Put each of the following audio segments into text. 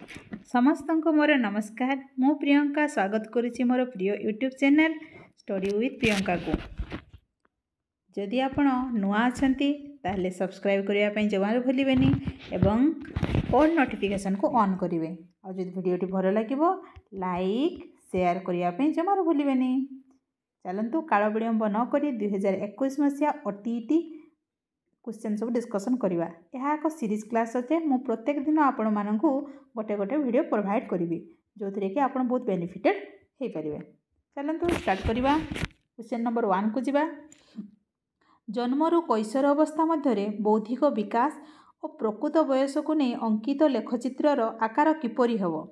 समस्तंको मोर नमस्कार। मु प्रियंका स्वागत करुच्ची मोर प्रिय YouTube channel study with Priyanka को। जदि आपण नुआ अछंती ताहले सब्सक्राइब करने जमार भूलें एवं ऑल नोटिफिकेशन को ऑन करेंगे। और जदि वीडियोटी भल लगे लाइक शेयर करने जमार भूलें। चलतु काल विलंब नक 2021 मसीहा ओटीईटी क्वेश्चन सब डिस्कसन करवा। यह एक सीरीज क्लास अच्छे मु प्रत्येक दिन आपण मानक गोटे गोटे वीडियो प्रोवाइड करी जो थी कि आप बहुत बेनिफिटेड हो पारे। चलतु स्टार्ट करवा। क्वेश्चन नंबर 1 को जीवा। जन्मरु कैशोर अवस्था मध्य बौद्धिक विकास और प्रकृत बयस को नहीं अंकित लेखचित्र आकार किपरि हेबो?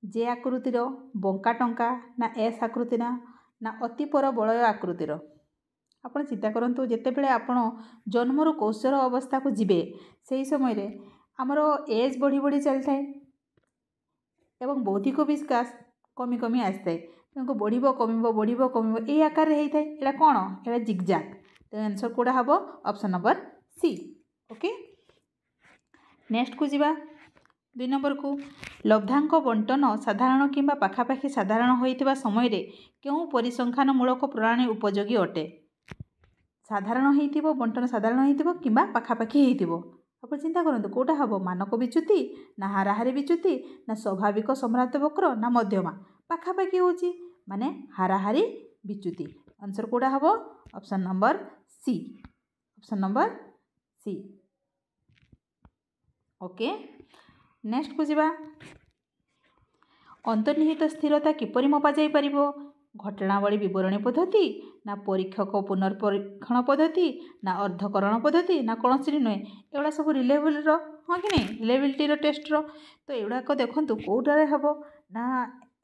जे आकृतिर बंका टंका ना एस आकृति ना अतिपर बलय आकृतिर? आपण चिंता करंतु जेते बेले आपण जन्मरु कैशोर अवस्था को जीवे से समय आमर एज बढ़ी बढ़ी चली थाए एवं बौद्धिक विकास कमी कमी आसता है। बढ़िबो कमिबो बढ़िबो कमिबो ए आकार रे होता है। एटा कोन? एटा जिगजैग। तो आंसर कोडा हबो option number C. Okay next को जीवा। 2 नंबर को लब्धांक बंटन साधारण किंबा पाखापाखि साधारण होइतिबा समय रे केउ परिसंख्यानमूलक प्रणाली उपयोगी अटे? साधारण होइतिबो बंटन साधारण होइतिबो किंबा पाखापाखि होइतिबो। आप चिंता करंतु कोटा हबो? मानक विच्युति ना हाराहारी विच्युति ना स्वाभाविक सम्राट वक्र ना मध्यमा? पाखापाखि होची माने हाराहारी विच्युति। आंसर कोटा हबो option number C. Option number C. Okay next को जीवा। अंतर्निहित स्थिरता किपरि मपा जाई परिबो? घटनावली विवरणी पद्धति ना परीक्षक पुनर्परीक्षण पद्धति ना अर्धकरण पद्धति ना कौन सी नुहे? एगुड़ा सब रिलेबल हाँ कि नहीं रिलेबिलिटी टेस्ट रो। तो एगुड़ाक देखो कौटारे हम ना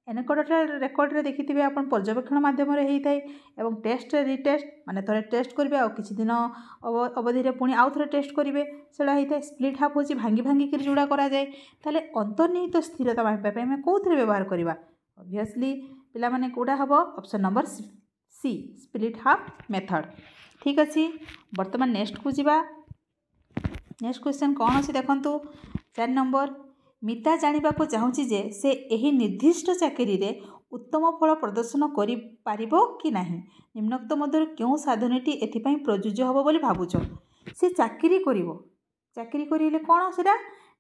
एनकोडा रेकर्ड रे देखि आप पर्यवेक्षण मध्यम होता है एवं टेस्ट रिटेस्ट माने थोड़े टेस्ट करेंगे आ किसी दिन अवधि पुणी आउ थे टेस्ट करेंगे से होता है। स्प्लिट हाफ हो भांगी भांगिक जोड़ा कराए ताले अंतर्निहित स्थिरता मापिया आम कौन व्यवहार करवा? ऑब्वियसली पिला माने कोडा हबो option number C split half method. ठीक अच्छे बर्तमान नेक्स्ट को जीवा। नेक्स्ट क्वेश्चन कौन अच्छी देखंतु 4 नंबर। मिता जानिबा को चाहूची जे से एही निर्दिष्ट चाकरी रे उत्तम फल प्रदर्शन करि पारिबो कि नाही? निम्नोक्त मध्य क्यों साधनटी एथिपाई प्रयोज्य हबो बोली भाबुछ? से चाकरी करिवो। चाकरी करिले कोन सेटा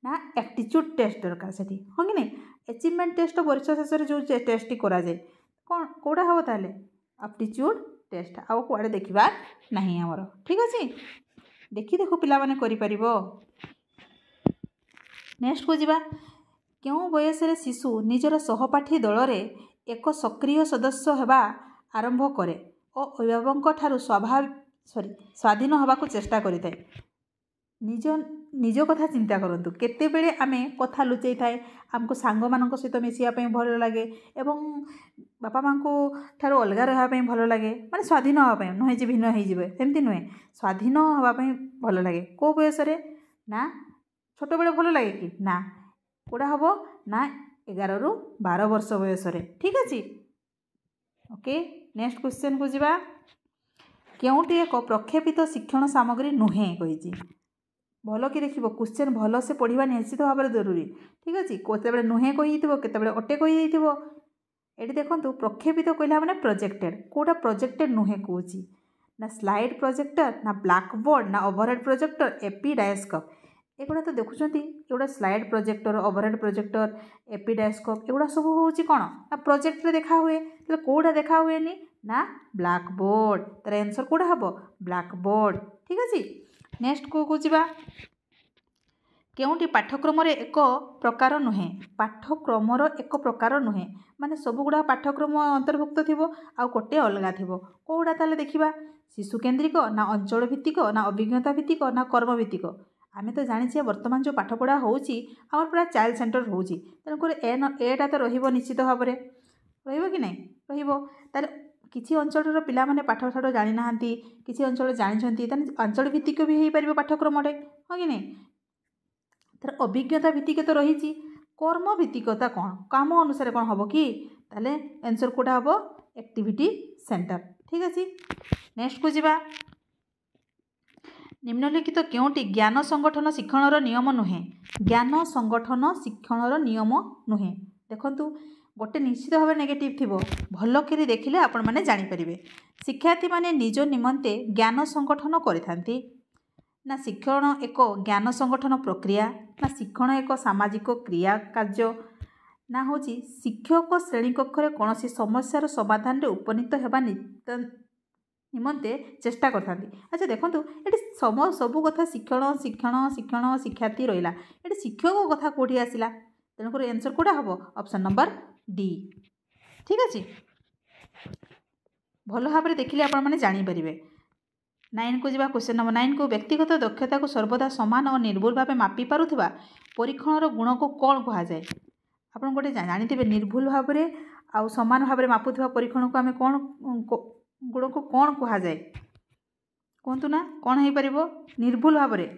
ना एप्टीट्यूड टेस्ट दरकार सेठी हाँ कि नहीं? अचीवमेंट टेस्ट वर्ष शेष जो टेस्ट करा जाए कौन कौटा हम ताले एप्टीट्यूड टेस्ट आउ कुआड़े देखा नहीं आमर। ठीक अच्छे देखी देखो पिला माने करि परिबो। नेक्स्ट को जीवा। क्यों बयस रे शिशु निजर सहपाठी दल रे एक सक्रिय सदस्य होगा आरंभ करे और अभिभावक ठारू स्वाधीन होगा को चेष्टा करिଥାଏ? निज निज कथा चिंता करंतु केते बेले आमे कथा लुचै थाए आमको सांग मानक सहित मिसिया पई भल लागे एवं बापा माँ को ठारू अलगा रहा पई भल लागे माने स्वाधीन होगा पई नुहे जे भिन्न हो जिवे सेमती नुहे स्वाधीन होगा पई भल लागे। को बयस रे ना छोट बेले भल लागे कि ना कोडा हबो ना 11 रु 12 वर्ष बयस रे। ठीक अछि ओके नेक्स्ट क्वेश्चन को जीवा। केउटी एक प्रक्षेपित शिक्षण सामग्री नुहे कहिछि? भल कि देखिए क्वेश्चन भल से पढ़ा निश्चित भाव में जरूरी। ठीक अच्छे केतबेले नुहे कही केतबेले अटे कही ये देखो प्रक्षेपित कहला मैंने प्रोजेक्टेड कोटा प्रोजेक्टेड नुहे कौन ना स्लाइड प्रोजेक्टर ना ब्लैक बोर्ड ना ओवरहेड प्रोजेक्टर एपी डायस्कोप एगुड़ा तो देखुं एगुड़ा slide projector overhead projector epidiascope एगुड़ा सब हूँ कौन ना प्रोजेक्ट देखा हुए तो कौटा देखा हुए ना ब्लैक बोर्ड तार आंसर कौटा हम ब्लैक बोर्ड। ठीक अच्छे नेक्स्ट को जीवा। केउटी पाठ्यक्रम एक प्रकार नुहे? पाठ्यक्रम एक प्रकार नुहे माने सब गुड़ा पाठ्यक्रम अंतर्भुक्त थी आ गोटे अलग थी कौटा ताले देखा? शिशु केन्द्रिक ना अंचल भित्तिक ना अभिज्ञता भित्तिक ना कर्म भित्तिक? आम तो जानी बर्तमान जो पाठपढ़ा होमर पूरा चाइल्ड सेंटर हो तेणुक एटा तो निश्चित भाव में कि नहीं तार किसी अंचल पिला माने पाठ साठ जानी ना किसी अंचल जानी अंचल भित्तिक भी हो पार पाठ्यक्रम हाँ कि नहीं? तार अभिज्ञता भित्तिक तो रही कर्म भित्तिकता कौन काम अनुसार कौन हम कि ताले आंसर कोटा हम एक्टिविटी सेंटर। ठीक अच्छे नेक्स्ट को जीवा। निम्नलिखित केउटी ज्ञान संगठन शिक्षणर नियम नुहे ज्ञान संगठन शिक्षणर नियम नुहे देखंतु गोटे निश्चित भाव नेगेटिव थी भल कर देखिले आपण मैंने जानीपर शिक्षार्थी मैंने निज निमंते ज्ञान संगठन करिथांती ना शिक्षण एक ज्ञान संगठन प्रक्रिया ना शिक्षण एक सामाजिक क्रिया कार्य ना हूँ शिक्षक श्रेणी कक्ष कौन समस्यार समाधान रे उपनीत होगा निमंते चेष्टा करता। अच्छा देखो ये सबू कथा शिक्षण शिक्षण शिक्षण शिक्षार्थी रहा ये शिक्षक कथा कौटी आसला तेणुक आंसर कौटा हम ऑप्शन नंबर डी ठीक अच्छे भल भाव देखिले आपण मैंने जानीपर 9 को जा क्वेश्चन नंबर 9 को व्यक्तिगत दक्षता को सर्वदा समान और निर्भुल भाव मापी पारुथिबा परीक्षणर गुण को कौन कहा जाए आप गोटे जानते निर्भुल भाव में आउ समान भाव में मापुवा परीक्षण को आम कौन गुण को कौन कहा जाए कहतु ना कौन हो पार निर्भुल भाव में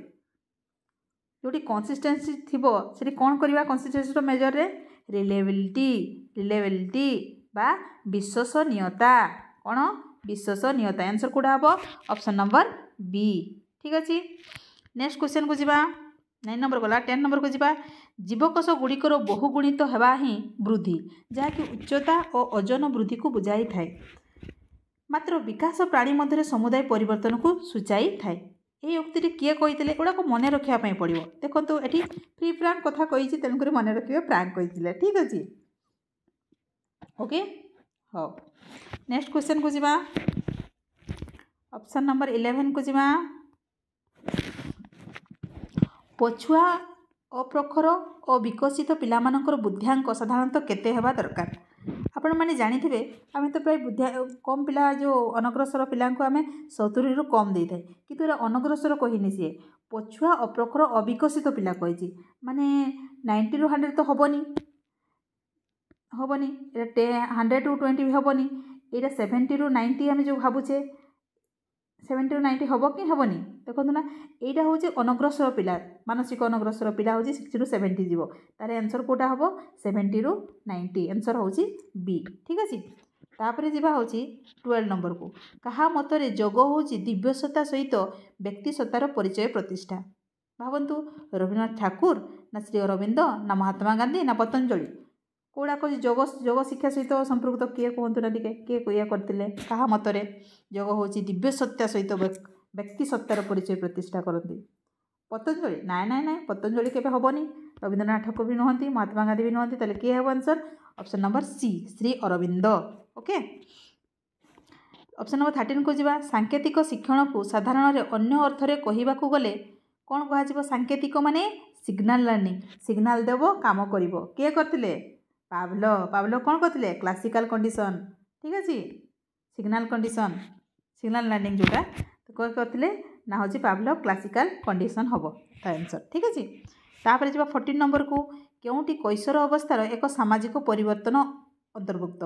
जोटी कंसिस्टेंसी थी से कौन करवा कंसिस्टेंसी मेजर रे रिलेबिलिटी बा विश्वसनीयता कौन विश्वसनीयता आंसर कौटा हम ऑप्शन नंबर बी ठीक अच्छे। नेक्स्ट क्वेश्चन को जीवा 9 नंबर गला 10 नंबर को जीवा जीवकोश गुड़िकर बहुगुणित होगा ही वृद्धि जहाँकि उच्चता और ओजन वृद्धि को बुझाई थाए मात्र विकास प्राणी मध्य समुदाय परिवर्तन को सूचाई थाए ये उक्ति किए कही गुड़ाक मन रखापी पड़ो देखो ये फ्री प्रांक कथा कही तेणुक मन रखिए प्रांक कही ठीक अच्छे ओके हाँ। नेक्स्ट क्वेश्चन को जीवा ऑप्शन नंबर 11 को जीवा पछुआ अप्रखर और विकसित पिलामानंकर बुद्धियांक साधारणतः केते हेबा दरकार आपण मैंने जानिथिबे आमे तो प्राय बुद्धिया कम पिला जो अनग्रसर पिला को आमे 70 रु कम देई थाए किंतु एरा अनग्रसर कहिनी सी पछुआ अप्रखर अविकसित पिला कहिछि माने 90 रु 100 तो हबनी एटा 100 रु 20 भी हबनी एटा 70 रु 90 आमे जो भाबुचे 70 रु 90 हम कि हेनी देखो ना यहाँ हूँ अनग्रसर पिला मानसिक अनग्रसर पिला हूँ 60 रु 70 जीव तार आंसर कौटा हम 70 रु 90 आंसर हूँ बी ठीक अच्छे। तापर जी हूँ 12 नंबर को क्या मतरे जोग हूँ दिव्यसत्ता सहित व्यक्तिसत्तार परिचय प्रतिष्ठा भावतु रवीन्द्रनाथ ठाकुर ना श्री अरविंद ना महात्मा गांधी ना पतंजलि कौड़ा कह जोग शिक्षा सहित संपृक्त किए कहतु ना किए ये करते क्या मतरे जोग हूँ दिव्यसत्ता सहित व्यक्तिसत्तार परिचय प्रतिष्ठा करती पतंजलि ना ना ना पतंजलि केबे हेनी रवीन्द्रनाथ ठाकुर भी नुहति महात्मा गांधी भी नुहति ताले किए हेब answer option number C Shri Arvind okay. Option number 13 को जीवा सांकेतिक शिक्षण को साधारण अन्य अर्थरे कहवाकू गले कौन कह सांकेतिक माने सिग्नाल लर्निंग सिग्नाल देव काम करिवो किए करथिले पावलो कौन करथिले क्लासिकल कंडीशन ठीक अच्छे सिग्नाल कंडीशन सिग्नाल लर्निंग जोटा तो कौन करथिले ना हूँ पावलो क्लासिकल कंडीशन हम तो आंसर ठीक अच्छे। तापर जी 14 नंबर को केउटी कैशोर अवस्थार एक सामाजिक परिवर्तन अंतर्भुक्त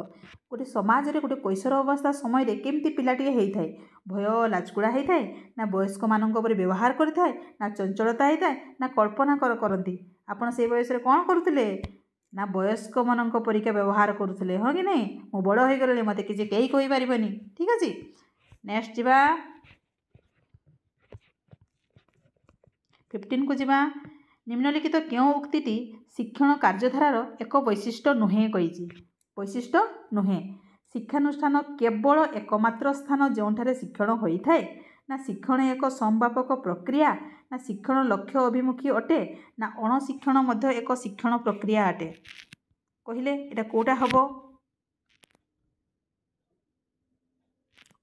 गोटे समाज रे गोटे कैशोर अवस्था समय केमती पिलाटी होता है भय लाजकुड़ा होता है ना वयस्क मानक व्यवहार करता है ना चंचलता होता है ना कल्पना करती आपड़ से बयस कौन करुले ना वयस्क मानक परीक्षा व्यवहार करुले हाँ कि नहीं मु बड़ हो गली मत किसी कहीं कहीपरि ठीक अच्छे। नेक्स्ट जीवा 15 को जीवा निम्नलिखित क्यों उक्ति शिक्षण कार्यधारार एक वैशिष्ट्य नुहे कही वैशिष्ट्य नुहे शिक्षानुष्ठान केवल एकमात्र स्थान जोठारे शिक्षण होता है ना शिक्षण एक संवापक प्रक्रिया ना शिक्षण लक्ष्य अभिमुखी अटे ना अणशिक्षण मध्य एक शिक्षण प्रक्रिया अटे कहले एटा कोटा हबो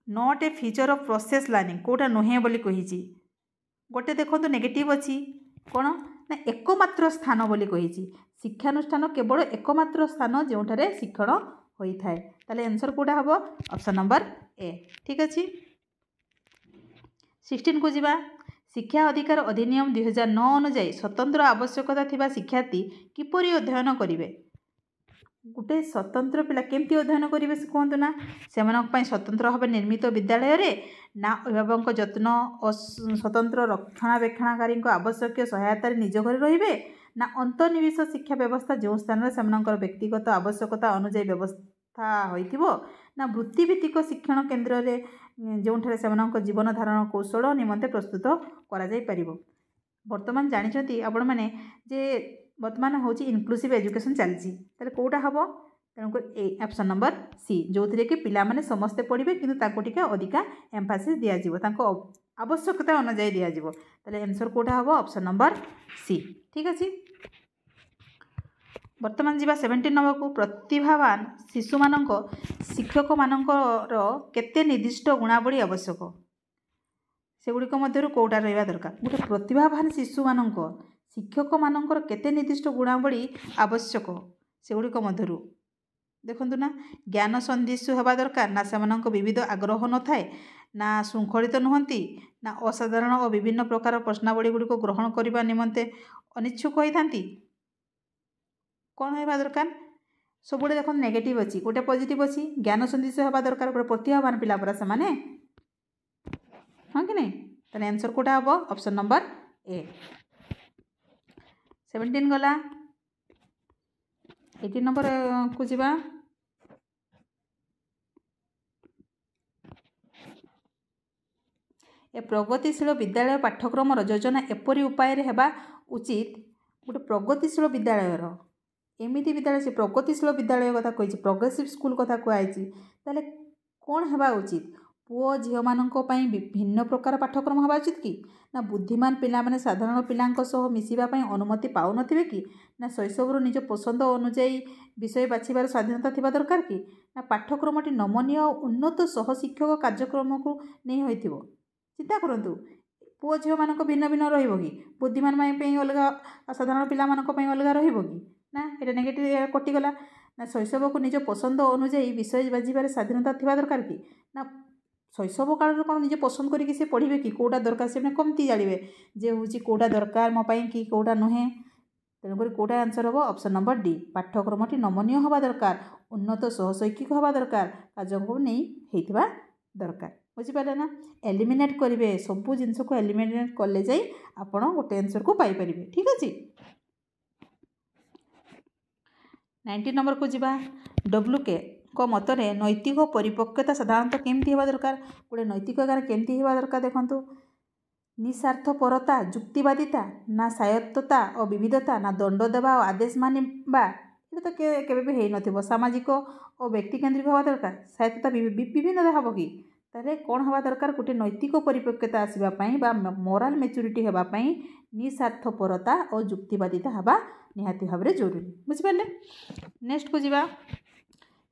not a feature of process learning कोटा नुहे बोली कही गोटे देखो नेगेटिव अच्छी कौन ना एकमात्र स्थान बोली कही शिक्षानुष्ठान केवल एकमात्र स्थान जोठारे शिक्षण होता है ताले आंसर कोटा हम ऑप्शन नंबर ए ठीक अच्छे। 16 को जीवा शिक्षा अधिकार अधिनियम 2009 अनुଯାयी स्वतंत्र आवश्यकता थिबा शिक्षार्थी किपरि अध्ययन करिवे गोटे स्वतंत्र पिला केमती अध्ययन करेंगे से कहतु ना से स्वतंत्र भाव निर्मित विद्यालय रे ना अभिभावक जत्न और स्वतंत्र रक्षणाबेक्षणकारी आवश्यक सहायता निज घर रे ना अंतर्निवेश शिक्षा व्यवस्था जो स्थान से व्यक्तिगत आवश्यकता अनुଯାयी ହୋଇଥିବ ନା ବୃତ୍ତିଭିତ୍ତିକ ଶିକ୍ଷଣ କେନ୍ଦ୍ରରେ ଯେଉଁଠାରେ ସେମାନଙ୍କ ଜୀବନ ଧାରଣ କୌଶଳ ନିମନ୍ତେ ପ୍ରସ୍ତୁତ କରାଯାଇପାରିବ। ବର୍ତ୍ତମାନ ଜାଣିଛନ୍ତି ଆପଣମାନେ ଯେ ବର୍ତ୍ତମାନ ହେଉଛି ଇନକ୍ଲୁସିଭ୍ ଏଜୁକେସନ୍ ଚାଲିଛି, ତାହେଲେ କେଉଁଟା ହେବ? ତେଣୁକରି ଏ ଅପସନ୍ ନମ୍ବର ସି, ଯେଉଁଥିରେ କି ପିଲାମାନେ ସମସ୍ତେ ପଢ଼ିବେ କିନ୍ତୁ ତାଙ୍କୁ ଟିକେ ଅଧିକା ଏମ୍ଫାସିସ୍ ଦିଆଯିବ, ତାଙ୍କ ଆବଶ୍ୟକତା ଅନୁଯାୟୀ ଦିଆଯିବ। ତାହେଲେ ଆନ୍ସର୍ କେଉଁଟା ହେବ? Option number C. ଠିକ୍ ଅଛି। ବର୍ତ୍ତମାନ ଯିବା 17 ନମ୍ବରକୁ। ପ୍ରତିଭାବାନ ଶିଶୁମାନଙ୍କ ଶିକ୍ଷକମାନଙ୍କର କେତେ ନିର୍ଦ୍ଦିଷ୍ଟ ଗୁଣାବଳୀ ଆବଶ୍ୟକ? ସେଗୁଡ଼ିକ ମଧ୍ୟରୁ କେଉଁଟା ରହିବା ଦରକାର? ଗୋଟେ ପ୍ରତିଭାବାନ ଶିଶୁମାନଙ୍କ ଶିକ୍ଷକମାନଙ୍କର କେତେ ନିର୍ଦ୍ଦିଷ୍ଟ ଗୁଣାବଳୀ ଆବଶ୍ୟକ? ସେଗୁଡ଼ିକ ମଧ୍ୟରୁ ଦେଖନ୍ତୁ ନା, ଜ୍ଞାନ ସନ୍ଦିଗ୍ଧ ହେବା ଦରକାର, ନା ସେମାନଙ୍କ ବିବିଧ ଆଗ୍ରହ ନଥାଏ, ନା ଶୃଙ୍ଖଳିତ ନୁହନ୍ତି, ନା ଅସାଧାରଣ ଓ ବିଭିନ୍ନ ପ୍ରକାର ପ୍ରଶ୍ନାବଳୀ ଗୁଡ଼ିକ ଗ୍ରହଣ କରିବା ନିମନ୍ତେ ଅନିଚ୍ଛୁକ ହୋଇଥାନ୍ତି। କ'ଣ ହେବା ଦରକାର? ସବୁବେଳେ ଦେଖନ୍ତୁ ନେଗେଟିଭ୍ ଅଛି, ଗୋଟେ ପଜିଟିଭ୍ ଅଛି। ଜ୍ଞାନ ସନ୍ଦିଗ୍ଧ ହେବା ଦରକାର, ଗୋଟେ ପ୍ରତିଭାବାନ ପିଲା ପରା ସେମାନେ, ହଁ କି ନାହିଁ? ତାହେଲେ ଆନ୍ସର୍ କେଉଁଟା ହେବ? Option number A. 17 ଗଲା। 18 ନମ୍ବରକୁ ଯିବା। ଏ ପ୍ରଗତିଶୀଳ ବିଦ୍ୟାଳୟ ପାଠ୍ୟକ୍ରମର ଯୋଜନା ଏପରି ଉପାୟରେ ହେବା ଉଚିତ। ଗୋଟେ ପ୍ରଗତିଶୀଳ ବିଦ୍ୟାଳୟର ଏମିତି ବିଦ୍ୟାଳୟ, ସେ ପ୍ରଗତିଶୀଳ ବିଦ୍ୟାଳୟ କଥା କହିଛି, ପ୍ରୋଗ୍ରେସିଭ୍ ସ୍କୁଲ କଥା କୁହାଯାଇଛି। ତାହେଲେ କ'ଣ ହେବା ଉଚିତ? ପୁଅ ଝିଅମାନଙ୍କ ପାଇଁ ଭିନ୍ନ ପ୍ରକାର ପାଠ୍ୟକ୍ରମ ହେବା ଉଚିତ କି? ନା ବୁଦ୍ଧିମାନ ପିଲାମାନେ ସାଧାରଣ ପିଲାଙ୍କ ସହ ମିଶିବା ପାଇଁ ଅନୁମତି ପାଉନଥିବେ କି? ନା ଶୈଶବରୁ ନିଜ ପସନ୍ଦ ଅନୁଯାୟୀ ବିଷୟ ବାଛିବାର ସ୍ୱାଧୀନତା ଥିବା ଦରକାର କି? ନା ପାଠ୍ୟକ୍ରମଟି ନମନୀୟ ଓ ଉନ୍ନତ ସହଶିକ୍ଷକ କାର୍ଯ୍ୟକ୍ରମକୁ ନେଇ ହୋଇଥିବ? ଚିନ୍ତା କରନ୍ତୁ, ପୁଅ ଝିଅମାନଙ୍କ ଭିନ୍ନ ଭିନ୍ନ ରହିବ କି? ବୁଦ୍ଧିମାନ ପାଇଁ ଅଲଗା, ସାଧାରଣ ପିଲାମାନଙ୍କ ପାଇଁ ଅଲଗା ରହିବ କି? ନା ଏଇଟା ନେଗେଟିଭ୍, ଏଇଟା କଟିଗଲା। ନା ଶୈଶବକୁ ନିଜ ପସନ୍ଦ ଅନୁଯାୟୀ ବିଷୟ ବାଛିବାରେ ସ୍ୱାଧୀନତା ଥିବା ଦରକାର କି? ନା ଶୈଶବ କାଳରୁ କ'ଣ ନିଜେ ପସନ୍ଦ କରିକି ସେ ପଢ଼ିବେ କି? କେଉଁଟା ଦରକାର ସେମାନେ କେମିତି ଜାଣିବେ ଯେ ହେଉଛି କେଉଁଟା ଦରକାର ମୋ ପାଇଁ କି କେଉଁଟା ନୁହେଁ? ତେଣୁକରି କେଉଁଟା ଆନ୍ସର୍ ହେବ? Option number D. ପାଠ୍ୟକ୍ରମଟି ନମନୀୟ ହେବା ଦରକାର, ଉନ୍ନତ ସହଶୈକ୍ଷିକ ହେବା ଦରକାର, କାର୍ଯ୍ୟକ୍ରମ ନେଇ ହେଇଥିବା ଦରକାର। ବୁଝିପାରିଲେ ନା? ଏଲିମିନେଟ୍ କରିବେ, ସବୁ ଜିନିଷକୁ ଏଲିମିନେଟ୍ କଲେ ଯାଇ ଆପଣ ଗୋଟେ ଆନ୍ସର୍କୁ ପାଇପାରିବେ। ଠିକ୍ ଅଛି। 19 ନମ୍ବରକୁ ଯିବା। WK ମତରେ ନୈତିକ ପରିପକ୍ୱତା ସାଧାରଣତଃ କେମିତି ହେବା ଦରକାର? ଗୋଟେ ନୈତିକ ଜ୍ଞାନ କେମିତି ହେବା ଦରକାର ଦେଖନ୍ତୁ। ନିଃସ୍ୱାର୍ଥପରତା, ଯୁକ୍ତିବାଦିତା, ନା ସ୍ୱାୟତ୍ତତା ଓ ବିବିଧତା, ନା ଦଣ୍ଡ ଦେବା ଓ ଆଦେଶ ମାନିବା? ଏଇଟା ତ କେବେ ବି ହେଇନଥିବ। ସାମାଜିକ ଓ ବ୍ୟକ୍ତିକେନ୍ଦ୍ରିକ ହେବା ଦରକାର, ସ୍ୱାୟତ୍ତତା ବିଭିନ୍ନତା ହେବ କି? ତାହେଲେ କ'ଣ ହେବା ଦରକାର? ଗୋଟେ ନୈତିକ ପରିପକ୍ୱତା ଆସିବା ପାଇଁ ବା ମୋରାଲ ମେଚ୍ୟୁରିଟି ହେବା ପାଇଁ ନିଃସ୍ୱାର୍ଥପରତା ଓ ଯୁକ୍ତିବାଦିତା ହେବା ନିହାତି ଭାବରେ ଜରୁରୀ। ବୁଝିପାରିଲେ? ନେକ୍ସଟକୁ ଯିବା।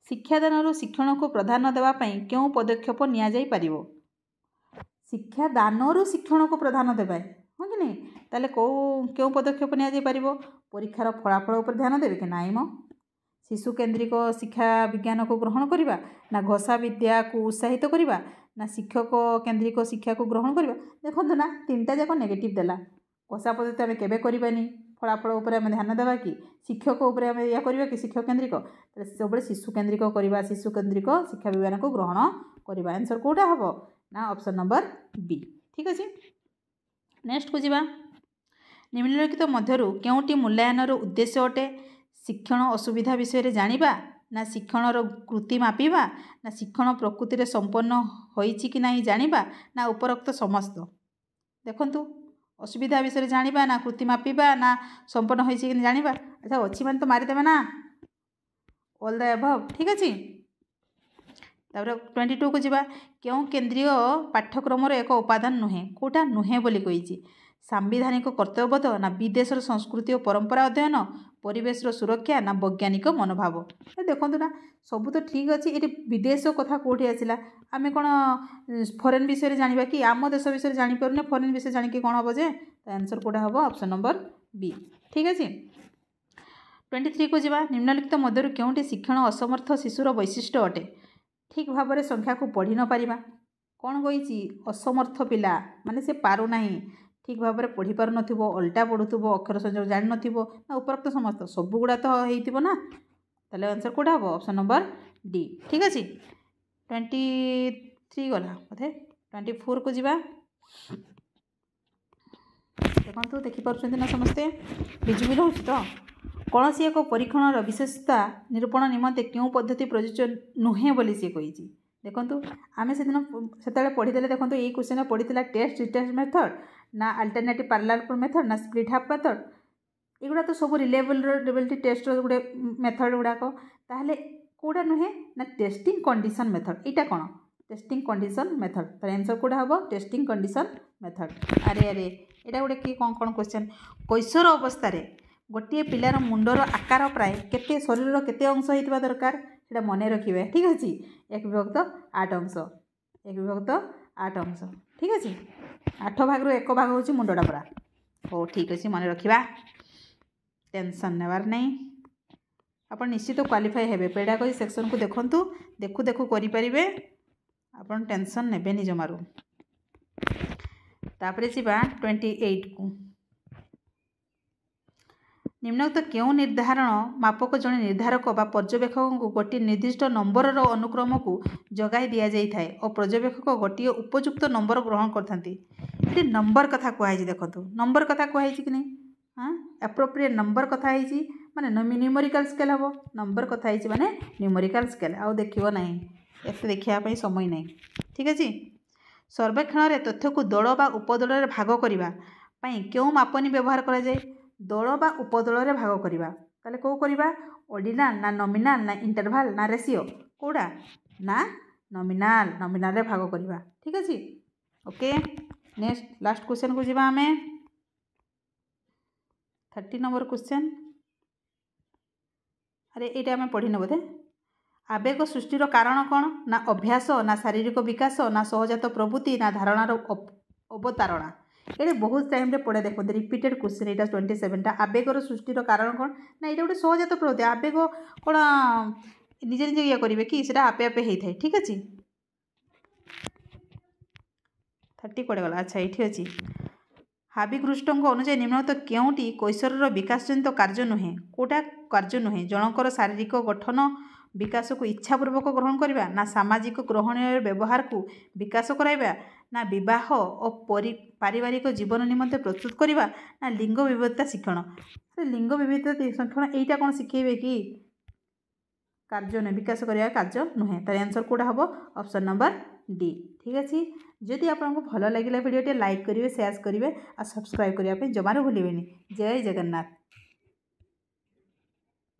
ଶିକ୍ଷାଦାନରୁ ଶିକ୍ଷଣକୁ ପ୍ରାଧାନ୍ୟ ଦେବା ପାଇଁ କେଉଁ ପଦକ୍ଷେପ ନିଆଯାଇପାରିବ? ଶିକ୍ଷାଦାନରୁ ଶିକ୍ଷଣକୁ ପ୍ରାଧାନ୍ୟ ଦେବା, ହଁ କି ନାହିଁ? ତାହେଲେ କେଉଁ ପଦକ୍ଷେପ ନିଆଯାଇପାରିବ? ପରୀକ୍ଷାର ଫଳାଫଳ ଉପରେ ଧ୍ୟାନ ଦେବେ କି? ନାହିଁ ମ। ଶିଶୁ କେନ୍ଦ୍ରିକ ଶିକ୍ଷା ବିଜ୍ଞାନକୁ ଗ୍ରହଣ କରିବା, ନା ଘୋଷା ବିଦ୍ୟାକୁ ଉତ୍ସାହିତ କରିବା, ନା ଶିକ୍ଷକ କେନ୍ଦ୍ରିକ ଶିକ୍ଷାକୁ ଗ୍ରହଣ କରିବା? ଦେଖନ୍ତୁ ନା, ତିନିଟା ଯାକ ନେଗେଟିଭ୍ ଦେଲା। ଘୋଷା ପଦ୍ଧତି ଆମେ କେବେ କରିବାନି, ଫଳାଫଳ ଉପରେ ଆମେ ଧ୍ୟାନ ଦେବା କି? ଶିକ୍ଷକ ଉପରେ ଆମେ ଏହା କରିବା କି? ଶିକ୍ଷକ କେନ୍ଦ୍ରିକ? ତାହେଲେ ସବୁବେଳେ ଶିଶୁ କେନ୍ଦ୍ରିକ କରିବା, ଶିଶୁ କେନ୍ଦ୍ରିକ ଶିକ୍ଷା ବିଜ୍ଞାନକୁ ଗ୍ରହଣ କରିବା। ଆନ୍ସର୍ କେଉଁଟା ହେବ? ନା ଅପସନ୍ ନମ୍ବର ବି। ଠିକ୍ ଅଛି। ନେକ୍ସଟକୁ ଯିବା। ନିମ୍ନଲିଖିତ ମଧ୍ୟରୁ କେଉଁଟି ମୂଲ୍ୟାୟନର ଉଦ୍ଦେଶ୍ୟ ଅଟେ? ଶିକ୍ଷଣ ଅସୁବିଧା ବିଷୟରେ ଜାଣିବା, ନା ଶିକ୍ଷଣର କୃତି ମାପିବା, ନା ଶିକ୍ଷଣ ପ୍ରକୃତିରେ ସମ୍ପନ୍ନ ହୋଇଛି କି ନାହିଁ ଜାଣିବା, ନା ଉପରୋକ୍ତ ସମସ୍ତ? ଦେଖନ୍ତୁ, ଅସୁବିଧା ବିଷୟରେ ଜାଣିବା, ନା କୃତି ମାପିବା, ନା ସମ୍ପନ୍ନ ହୋଇଛି କି ଜାଣିବା? ଆଚ୍ଛା, ଅଛି ମାନେ ତ ମାରିଦେବେ ନା, ଅଲ୍ ଦ ଏଭବ୍। ଠିକ୍ ଅଛି। ତାପରେ 22କୁ ଯିବା। କେଉଁ କେନ୍ଦ୍ରୀୟ ପାଠ୍ୟକ୍ରମର ଏକ ଉପାଦାନ ନୁହେଁ? କେଉଁଟା ନୁହେଁ ବୋଲି କହିଛି? ସାମ୍ବିଧାନିକ କର୍ତ୍ତବ୍ୟବୋଧ, ନା ବିଦେଶର ସଂସ୍କୃତି ଓ ପରମ୍ପରା ଅଧ୍ୟୟନ, ପରିବେଶର ସୁରକ୍ଷା, ନା ବୈଜ୍ଞାନିକ ମନୋଭାବ? ଦେଖନ୍ତୁ ନା, ସବୁ ତ ଠିକ୍ ଅଛି। ଏଠି ବିଦେଶ କଥା କେଉଁଠି ଆସିଲା? ଆମେ କ'ଣ ଫରେନ୍ ବିଷୟରେ ଜାଣିବା କି? ଆମ ଦେଶ ବିଷୟରେ ଜାଣିପାରୁନେ, ଫରେନ୍ ବିଷୟରେ ଜାଣିକି କ'ଣ ହେବ ଯେ? ଆନ୍ସର୍ କେଉଁଟା ହେବ? ଅପସନ୍ ନମ୍ବର ବି। ଠିକ୍ ଅଛି। 23କୁ ଯିବା। ନିମ୍ନଲିଖିତ ମଧ୍ୟରୁ କେଉଁଟି ଶିକ୍ଷଣ ଅସମର୍ଥ ଶିଶୁର ବୈଶିଷ୍ଟ୍ୟ ଅଟେ? ଠିକ୍ ଭାବରେ ସଂଖ୍ୟାକୁ ପଢ଼ି ନ ପାରିବା। କ'ଣ କହିଛି? ଅସମର୍ଥ ପିଲା ମାନେ ସେ ପାରୁନାହିଁ, ଠିକ୍ ଭାବରେ ପଢ଼ିପାରୁନଥିବ, ଅଲଟା ପଢ଼ୁଥିବ, ଅକ୍ଷର ସଂଯୋଗ ଜାଣିନଥିବ, ନା ଉପରୋକ୍ତ ସମସ୍ତ? ସବୁଗୁଡ଼ା ତ ହେଇଥିବ ନା। ତାହେଲେ ଆନ୍ସର୍ କେଉଁଟା ହେବ? Option number D. ଠିକ୍ ଅଛି। 23 ଗଲା ବୋଧେ। 24କୁ ଯିବା। ଦେଖନ୍ତୁ, ଦେଖିପାରୁଛନ୍ତି ନା ସମସ୍ତେ? ବିଜୁଳି ରହୁଛି ତ? कौन सी एक परीक्षण विशेषता निरूपण निमंते क्यों पद्धति प्रযোज्य नुहे बोली सी कही देखु आम से दिन से पढ़ीदे देखो ये क्वेश्चन पढ़ी टेस्ट रिटेस्ट मेथड ना अल्टरनेटिव पैरेलल मेथड ना स्प्लिट हाफ मेथड एगुड़ा तो सब रिलायबिलिटी टेस्ट गोटे मेथड गुड़ाक ताहले कौटा नुहे ना टेस्टिंग कंडीशन मेथड यहाँ कौन टेस्टिंग कंडीशन मेथड तार आंसर कौटा हम टेस्टिंग कंडीशन मेथड। अरे अरे यहाँ गोटे किए कौन कौन क्वेश्चन कैशोर अवस्था गोटे पिलार मुंडर आकार प्राय केते शरीर केते अंश होइतिबा दरकार सेटा मने रखिबे ठीक अछि 1 विभक्त 8 अंश 1 विभक्त 8 अंश ठीक अछि 8 भाग रो 1 भाग होछि मुंडटा पूरा हो ठीक अछि मने रखिबा टेंशन नेबार नहीं आपण निश्चित क्वालिफाई हेबे पेडा कोई सेक्शन को देखंतु देखु देखु करि परिबे आपण टेंशन नेबे नि जमारू तापरे जिबा 28 को निम्नोक्त क्यों निर्धारण मापक जड़े निर्धारक बा पर्यवेक्षक को गोटे निर्दिष्ट नंबर अनुक्रम को जगाई दि जाए और पर्यवेक्षक गोटे उपयुक्त नंबर ग्रहण करते नंबर कथा कहुई देखो नंबर कथा कहुई कि नहीं हाँ एप्रोप्रिएट नंबर कथा माने न्यूमेरिकल स्केल हम नंबर कथा माने न्यूमेरिकल स्केल आउ देखिबो नहीं एते देखिया समय नहीं ठीक अछि। सर्वेक्षण रे तथ्य को दल बा उपदल रे भाग करिबा पई क्यों मापनी व्यवहार करा जाए दल बा उपदल रे भाग करिबा ताले को करिबा ऑर्डिनल ना नॉमिनल ना इंटरवल ना रेशियो कोडा ना नॉमिनल नॉमिनल रे भाग करिबा ठीक अछि। ओके नेक्स्ट लास्ट क्वेश्चन को जिबा हमें 30 नंबर क्वेश्चन। अरे ये आम पढ़ी बोधे आवेग सृष्टिर कारण कौन ना अभ्यास ना शारीरिक विकास ना सहजात प्रवृत्ति ना धारणार अवतारणा ये बहुत टाइम रे पढ़े देखते रिपीटेड क्वेश्चन यहाँ 27टा आवेगर सृष्टिर कारण कौन ना ये गोटे सहजात प्रवृत्ति आवेग कौन निजे निजे ये करेंगे कि सीटा आपे आपे होता है ठीक अच्छे 30 पड़े गला अच्छा ये अच्छी हाबिगृष्ट अनुसार निम्नलिखित क्योंटी कैशोर विकासजनित कार्य नुहे कोटा कार्य नुहे जनकर शारीरिक गठन विकास को इच्छापूर्वक ग्रहण करवा ना सामाजिक ग्रहणीय व्यवहार को विकास कराइबा ना विवाह और पारिवारिक जीवन निमंते प्रस्तुत करवा ना लिंग विविधता शिक्षण लिंग विविधता शिक्षण यहीटा कौन शिखेबे कि कार्य नुहे विकास करवा कार्य नुहे तार आंसर कौटा हम ऑप्शन नंबर डी ठीक अच्छे। जदि आपको भल लगे भिडियो लाइक करेंगे शेयर करेंगे और सब्सक्राइब करने जमार भूलें। जय जगन्नाथ।